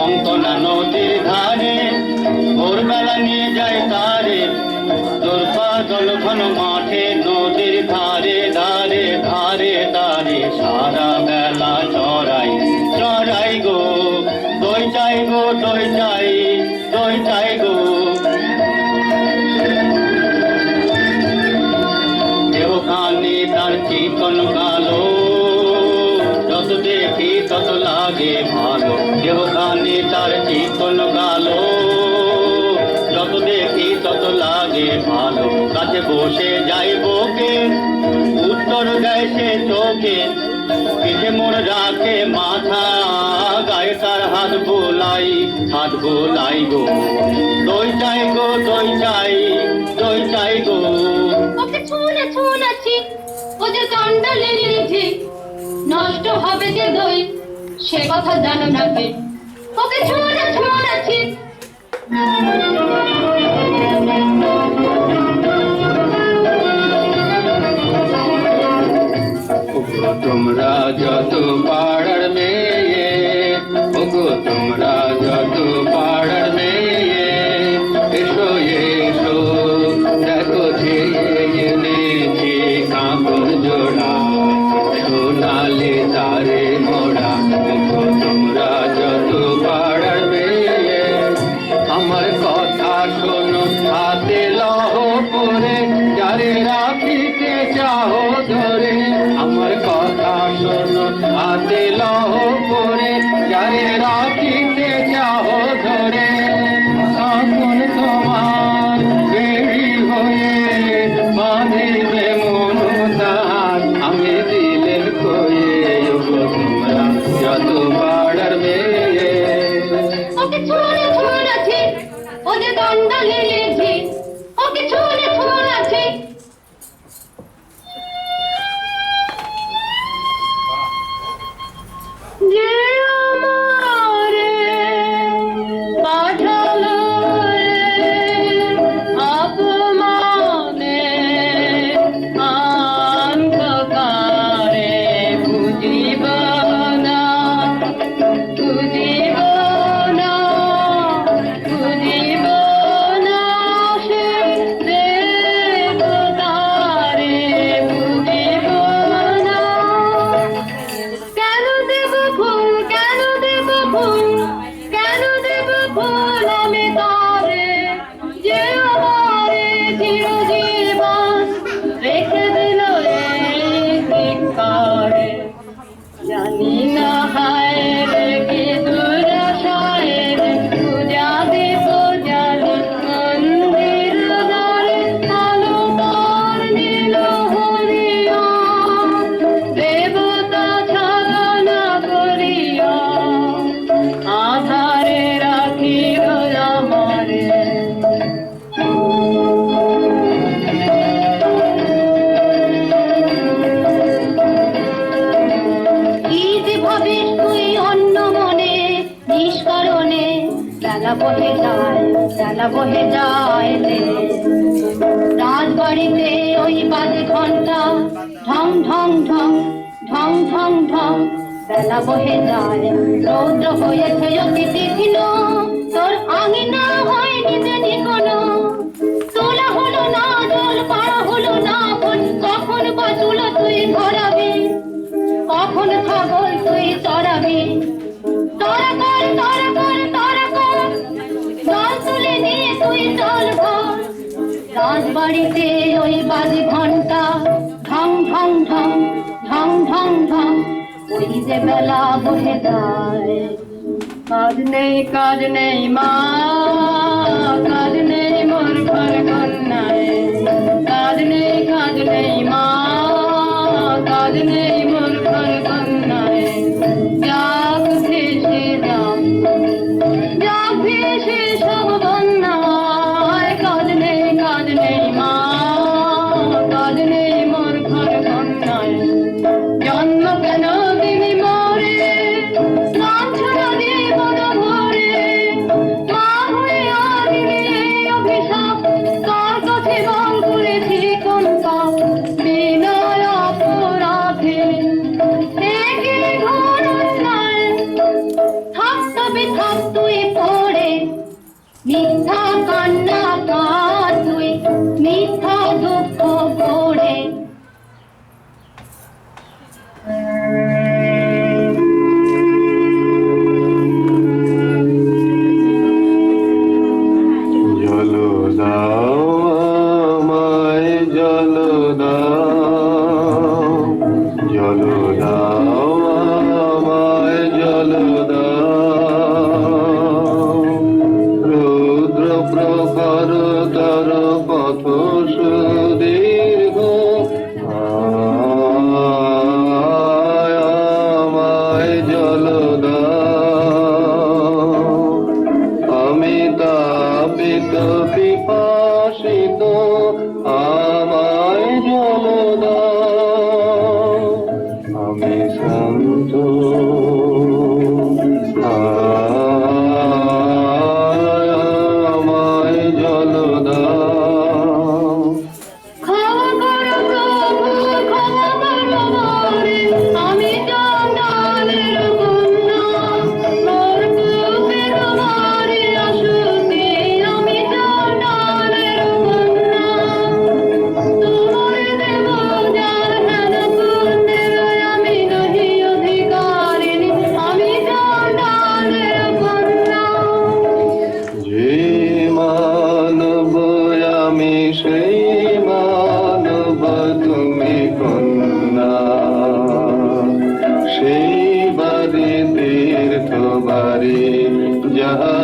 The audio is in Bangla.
কঙ্কনা নদীর ধারে ভোরবেলা নিয়ে যায় তারে তোর পাগল ঘন মাঠে নদীর ধারে ধারে ধারে ধারে সারা বেলা চড়াই চড়াই গো দই চাই গো দই চাই দই চাই গো দেহখানি তার চিকন কালো যত দেখি তত লাগে ভালো দেহখানি তার চিকন কালো যত দেখি তত লাগে ভালো কাছে বসে যাই বকে উত্তর দেয় সে চোখে পিঠে মোড় রাখে মাথা গায়ে তার হাত বোলাই গো দই চাই গো দই চাই দই চাই গো ওকে ছুঁড়েছি ও যে চন্ডালে লিখে নষ্ট হবে যে দই সে কথা জানো না কে ওকে ছুঁড়েছি তোমরা যত পাড়ার মেয়ে ওগো তোমরা যত পাড়ার মেয়ে এসো এসো দেখো যে এনেছি কাপড় জোড়া সোনালে তারে মোড়া ওগো তোমরা যত পাড়ার মেয়ে আমার কথা শোনো হাতে লহ পরে যারে রাখিতে চাও ধরে আমার কথা শোনো হাতে লহ পরে যারে রাখিতে চাও ধরে তখন তোমার বেড়ি হয়ে বাঁধিবে মনদার আমি দিলের কয়ে তোমরা যত পাড়ার মেয়ে ওকে ছুঁড়েছি ও যে চন্ডালে লিখে ওকে ছুঁড়েছি যে আমারে পাঠালো অপমানে অন্ধকারে বুঝিব না বুঝিব না বুঝিব না সে দেবতারে বুঝিব না কেন দেব ফুল কেন দেব ফুল কেন দেব ফুল আমি তারে যে আমারে চিরজীবন রেখে দিল এই ধিক্কারে জানি না হায় রে কি দুরাশায় রে পূজা দেব জানি মন্দির দ্বারে আলো তার নীল হরিয়া দেবতা ছাগলা করিয়া আধারে রাখিল আমারে কি যে ভাবিস তুই অন্য মনে নিষ্কারণে বেলা বহে যায় রে রাজবাড়িতে ওই বাজে ঘন্টা ঢং ঢং ঢং ঢং ঢং ঢং বেলা বহে যায় রৌদ্র হয়েছে অতি তীক্ষ্ণ তোর আঙিনা হয়নি দেনি কোনো তোলা হলো না জল পাড়া হলো না বোন কখন বাজুলো তুই ধরাবি কখন ছাগল তুই চড়াবি তোরা কর জল তুলে নিয়ে তুই চল ঘর রাজবাড়িতে ওই বাজে ঘন্টা ঢং ঢং ঢং ঢং ঢং ঢং ওই যে বেলা বহে যায় কাজ নেই মা কাজ নেই মোর ঘর কন্যায় কাজ নেই মা কাজ নেই মোর ঘর কন্যায় যাক ভেসে সব বন্যায় কাজ নেই মা কাজ নেই মোর ঘর কন্যায় জন্ম কেন দিবি মোরে লাঞ্ছনা দেব ভরে মা হয়ে আদিনে অভিশাপ কার কাছে বল করেছি কোন পাপ বিনয় অপরাধে বন্ধু আমায় জল দাও ক্ষমা করো প্রভু, ক্ষমা করো মোরে, আমি জঞ্জালের কন্যা। মোর বুকের ভারে অসুখে আমি জঞ্জালের কন্যা। তোমার দেব যার হেন পুণ্যের আমি নহি অধিকারিণী, আমি জঞ্জালের কন্যা। যে মানব আমি সেই মানব তুমি কন্যা সেই বাড়ি তীর্থ বাড়ি যাহা